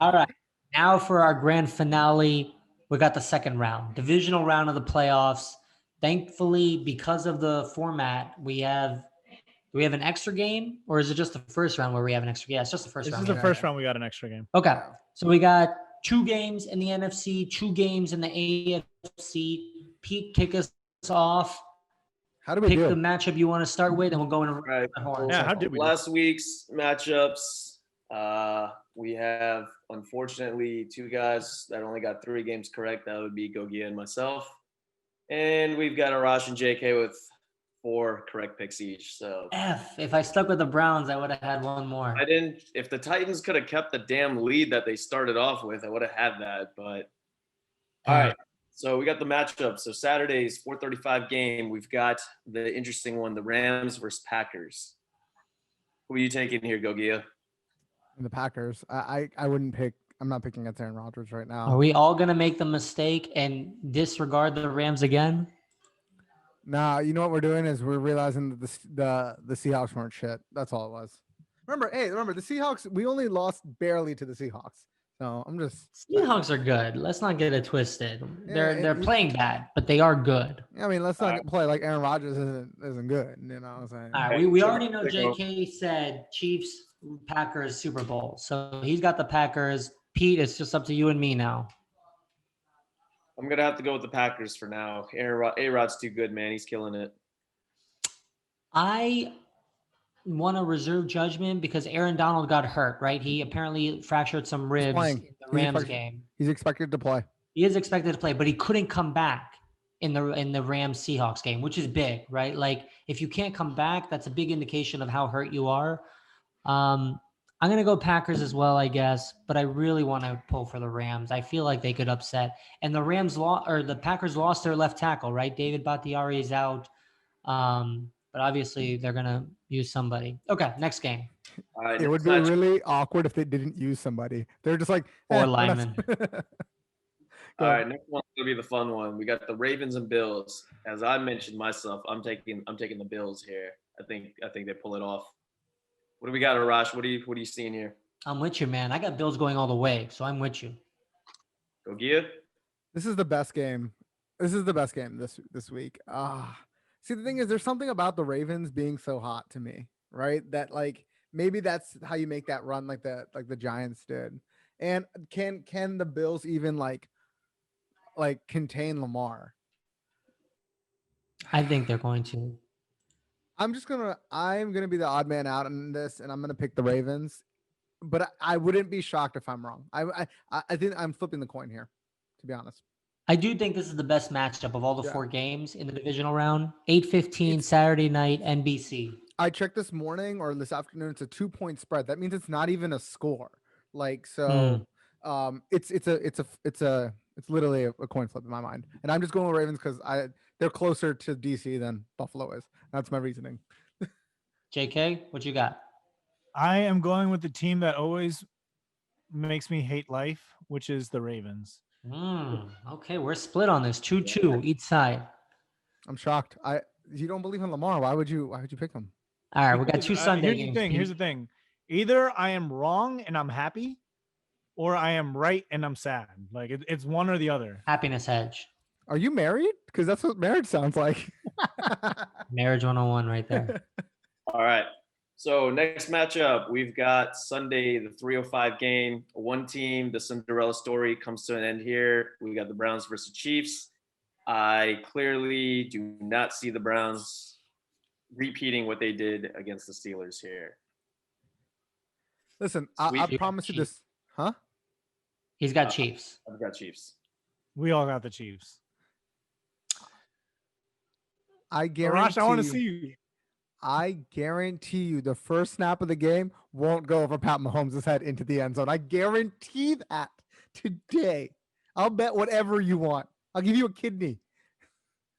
All right. Now for our grand finale, we got the second round, divisional round of the playoffs. Thankfully, because of the format, do we have an extra game, or is it just the first round where we have an extra? Yeah, it's just the first This round. is the first round. We got an extra game. Okay. So we got 2 games in the NFC, 2 games in the AFC. Pete, kick us off. How do we Pick do? the matchup you want to start with, and we'll go into Right. horns. Yeah, how did we do? Last week's matchups, we have unfortunately 2 guys that only got 3 games correct. That would be Gogia and myself. And we've got Arash and JK with 4 correct picks each. So If I stuck with the Browns, I would have had one more. I didn't. If the Titans could have kept the damn lead that they started off with, I would have had that. But all right. So we got the matchup. So Saturday's 4:35 game. We've got the interesting one: the Rams versus Packers. Who are you taking here, Gogia? The Packers. I wouldn't pick. I'm not picking against Aaron Rodgers right now. Are we all going to make the mistake and disregard the Rams again? Nah, you know what we're doing is we're realizing that the Seahawks weren't shit. That's all it was. Remember the Seahawks. We only lost barely to the Seahawks. So I'm just Seahawks are good. Let's not get it twisted. Yeah, They're playing bad, but they are good. I mean, let's not play like Aaron Rodgers isn't good. You know what I'm saying? All right, we already know JK said Chiefs, Packers, Super Bowl. So he's got the Packers. Pete, it's just up to you and me now. I'm gonna have to go with the Packers for now. A-Rod's too good, man. He's killing it. I want to reserve judgment because Aaron Donald got hurt, right? He apparently fractured some ribs in the Rams game. He's expected to play. He is expected to play, but he couldn't come back in the Rams Seahawks game, which is big, right? Like if you can't come back, that's a big indication of how hurt you are. I'm going to go Packers as well, I guess, but I really want to pull for the Rams. I feel like they could upset. And the Packers lost their left tackle, right? David Bakhtiari is out. But obviously they're going to use somebody. Okay, next game. It would be really awkward if they didn't use somebody. They're just like or linemen. All right, next one's gonna be the fun one. We got the Ravens and Bills. As I mentioned myself, I'm taking the Bills here. I think they pull it off. What do we got, Arash? What are you seeing here? I'm with you, man. I got Bills going all the way, so I'm with you. Gogia? This is the best game. This is the best game this week. See, the thing is, there's something about the Ravens being so hot to me, right? That like maybe that's how you make that run like the Giants did. And can the Bills even like contain Lamar? I think they're going to. I'm gonna be the odd man out in this, and I'm gonna pick the Ravens. But I wouldn't be shocked if I'm wrong. I think I'm flipping the coin here, to be honest. I do think this is the best matchup of all the 4 games in the divisional round. 8:15 Saturday night, NBC. I checked this morning or this afternoon. It's a 2-point spread. That means it's not even a score. Like so, it's literally a coin flip in my mind. And I'm just going with Ravens because they're closer to DC than Buffalo is. That's my reasoning. JK, what you got? I am going with the team that always makes me hate life, which is the Ravens. Okay, we're split on this. 2-2 each side. I'm shocked. You don't believe in Lamar. Why would you pick him? All right, we got 2 Sunday games. Here's the thing. Either I am wrong and I'm happy, or I am right and I'm sad. Like it's one or the other. Happiness hedge. Are you married? Because that's what marriage sounds like. Marriage 101 right there. All right. So next matchup, we've got Sunday, the 3:05 game. One team, the Cinderella story comes to an end here. We got the Browns versus Chiefs. I clearly do not see the Browns repeating what they did against the Steelers here. Listen, I promise you this. Huh? He's got Chiefs. I've got Chiefs. We all got the Chiefs. I guarantee. Arash, I want to see you. I guarantee you the first snap of the game won't go over Pat Mahomes' head into the end zone. I guarantee that today. I'll bet whatever you want. I'll give you a kidney.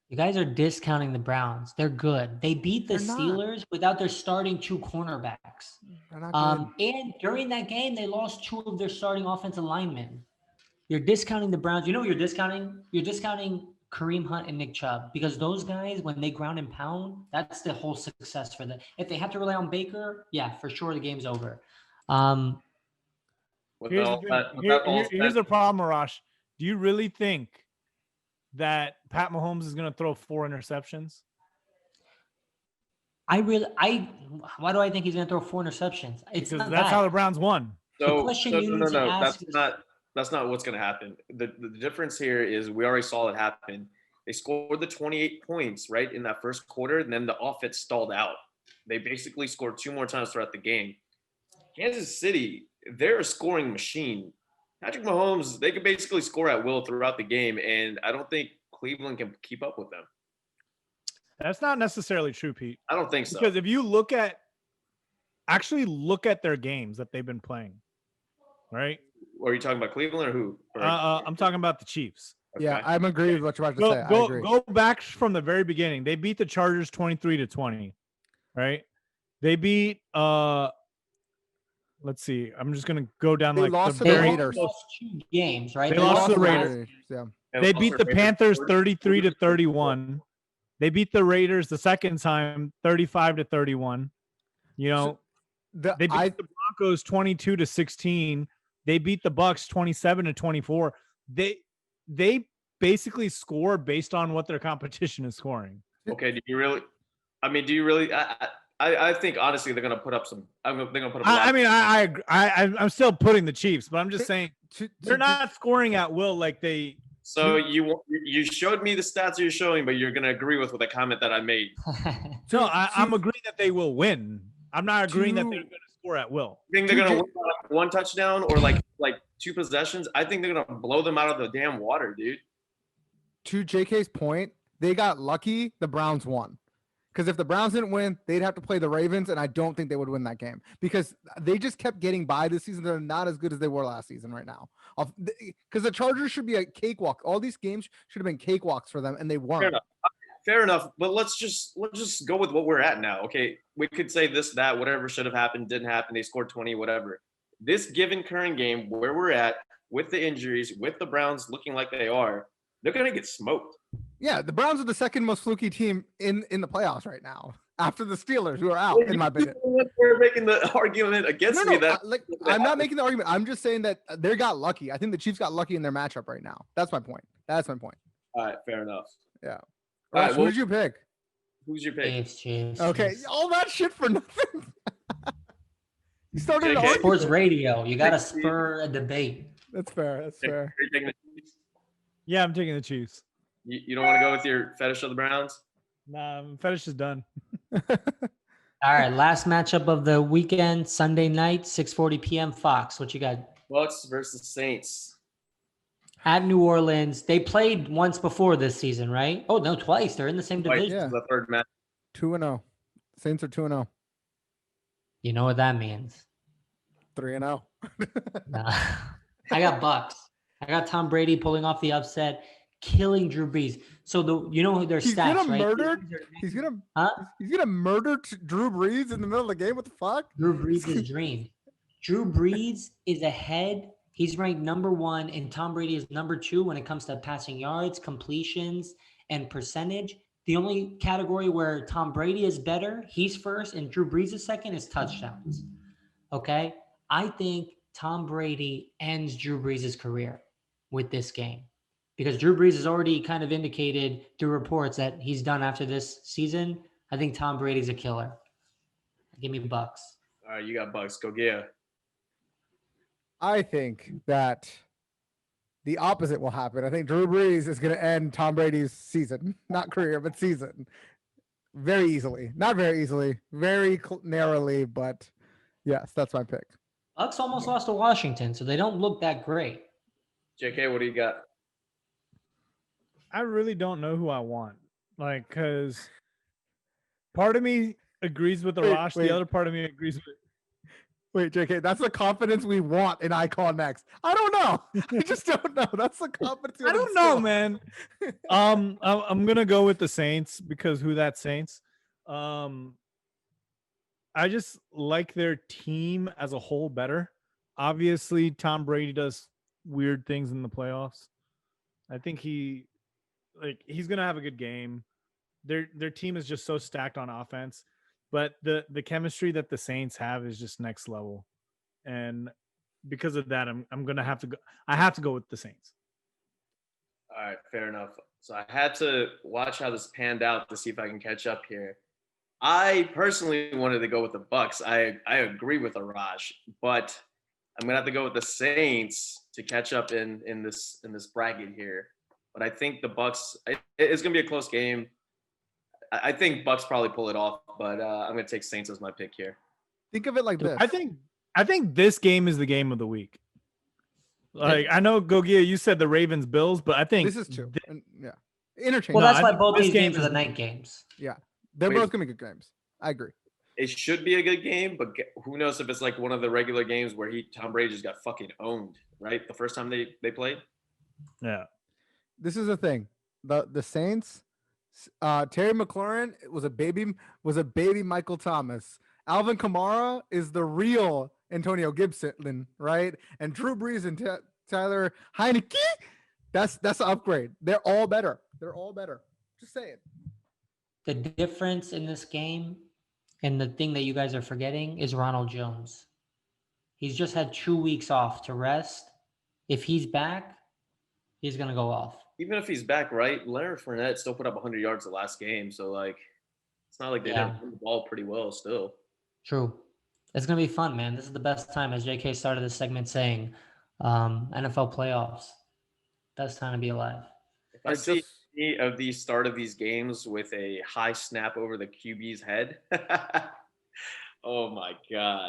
You guys are discounting the Browns. They're good. They beat the Steelers without their starting 2 cornerbacks. They're not good. And during that game, they lost 2 of their starting offensive linemen. You're discounting the Browns. You know what you're discounting? You're discounting Kareem Hunt and Nick Chubb, because those guys, when they ground and pound, that's the whole success for them. If they have to rely on Baker, yeah, for sure the game's over. Here's the thing. Here's the problem, Arash. Do you really think that Pat Mahomes is going to throw 4 interceptions? Why do I think he's going to throw 4 interceptions? It's Because not that's that. how the Browns won. The question you need to ask that's not what's going to happen. The difference here is we already saw it happen. They scored the 28 points right in that first quarter, and then the offense stalled out. They basically scored 2 more times throughout the game. Kansas City, they're a scoring machine. Patrick Mahomes, they could basically score at will throughout the game, and I don't think Cleveland can keep up with them. That's not necessarily true, Pete. I don't think so. Because if you look at their games that they've been playing, right? Are you talking about Cleveland or who? I'm talking about the Chiefs. Okay. Yeah, I'm agree with what you're about to say. I agree. Go back from the very beginning. They beat the Chargers 23-20, right? They beat let's see. I'm just gonna go down They like lost the to the very Raiders. lost 2 games, right? They lost to the last- Raiders. Yeah. They beat the Panthers 33-31. They beat the Raiders the second time 35-31. You know, they beat the Broncos 22-16. They beat the Bucks 27-24. They basically score based on what their competition is scoring. Okay, do you really? I think honestly they're gonna put up some. They're gonna put up. I'm still putting the Chiefs, but I'm just saying they're not scoring at will like they. So you showed me the stats you're showing, but you're gonna agree with the comment that I made. No, I'm agreeing that they will win. I'm not agreeing that they're gonna score at will. You think they're gonna win by 1 touchdown or like 2 possessions? I think they're gonna blow them out of the damn water, dude. To JK's point, they got lucky. The Browns won. Because if the Browns didn't win, they'd have to play the Ravens, and I don't think they would win that game because they just kept getting by this season. They're not as good as they were last season right now. Because the Chargers should be a cakewalk. All these games should have been cakewalks for them, and they weren't. Fair enough. But let's just go with what we're at now. Okay, we could say this, that, whatever should have happened, didn't happen. They scored 20, whatever. This given current game, where we're at with the injuries, with the Browns looking like they are, they're gonna get smoked. Yeah, the Browns are the second most fluky team in the playoffs right now, after the Steelers, who are out, in my opinion. We're making the argument against me that I'm not making the argument. I'm just saying that they got lucky. I think the Chiefs got lucky in their matchup right now. That's my point. All right, fair enough. Yeah. All right, Who did you pick? Who's your pick? Chiefs. Okay, all that shit for nothing. You started an JK. argument. Sports radio. You got to spur a debate. That's fair. That's fair. Are you taking the Chiefs? Yeah, I'm taking the Chiefs. You don't want to go with your fetish of the Browns? Nah, fetish is done. All right, last matchup of the weekend, Sunday night, 6:40 p.m. Fox. What you got? Bucks versus Saints. At New Orleans. They played once before this season, right? Oh, no, twice. They're in the same Twice. division. Yeah. The third match. 2-0. Saints are 2-0. You know what that means. 3-0. Nah. I got Bucks. I got Tom Brady pulling off the upset, killing Drew Brees. So you know their He's stats, gonna right? murder. He's gonna murder Drew Brees in the middle of the game. What the fuck? Drew Brees' dream. Drew Brees is ahead. He's ranked number 1, and Tom Brady is number 2 when it comes to passing yards, completions, and percentage. The only category where Tom Brady is better, he's first, and Drew Brees is second, is touchdowns. Okay? I think Tom Brady ends Drew Brees' career with this game because Drew Brees has already kind of indicated through reports that he's done after this season. I think Tom Brady's a killer. Give me Bucks. All right, you got Bucks. Go get it. I think that the opposite will happen. I think Drew Brees is going to end Tom Brady's season, not career, but season, very easily. Not very easily, very narrowly, but yes, that's my pick. Bucks almost lost to Washington, so they don't look that great. JK, what do you got? I really don't know who I want. Like, because part of me agrees with Arash, wait. the other part of me agrees with. Wait, JK, that's the confidence we want in Icon Next. I don't know. I just don't know. That's the confidence. I don't know, man. I'm gonna go with the Saints because who that Saints. I just like their team as a whole better. Obviously, Tom Brady does weird things in the playoffs. I think he's gonna have a good game. Their team is just so stacked on offense, but the chemistry that the Saints have is just next level. And because of that, I'm gonna have to go. I have to go with the Saints. All right, fair enough. So I had to watch how this panned out to see if I can catch up here. I personally wanted to go with the Bucks. I agree with Arash, but I'm gonna have to go with the Saints to catch up in this bracket here. But I think the Bucks. It's gonna be a close game. I think Bucks probably pull it off, but I'm gonna take Saints as my pick here. Think of it like this. I think this game is the game of the week. Like I know Gogia, you said the Ravens Bills, but I think this is true. Yeah, interchange. Well, No, that's I why think both this these game games are is- the night games. Yeah, they're Wait. both gonna be good games. I agree. It should be a good game, but who knows if it's like one of the regular games where Tom Brady just got fucking owned, right? The first time they played. yeah. This is the thing. The Saints. Terry McLaurin was a baby Michael Thomas. Alvin Kamara is the real Antonio Gibson, right? And Drew Brees and Tyler Heineke. That's an upgrade. They're all better. Just saying. The difference in this game and the thing that you guys are forgetting is Ronald Jones. He's just had 2 weeks off to rest. If he's back, he's going to go off. Even if he's back, right? Leonard Fournette still put up 100 yards the last game, so like, it's not like they didn't run the ball pretty well still. True. It's going to be fun, man. This is the best time, as JK started this segment saying, NFL playoffs. Best time to be alive. If I see any of these start of these games with a high snap over the QB's head, oh my God.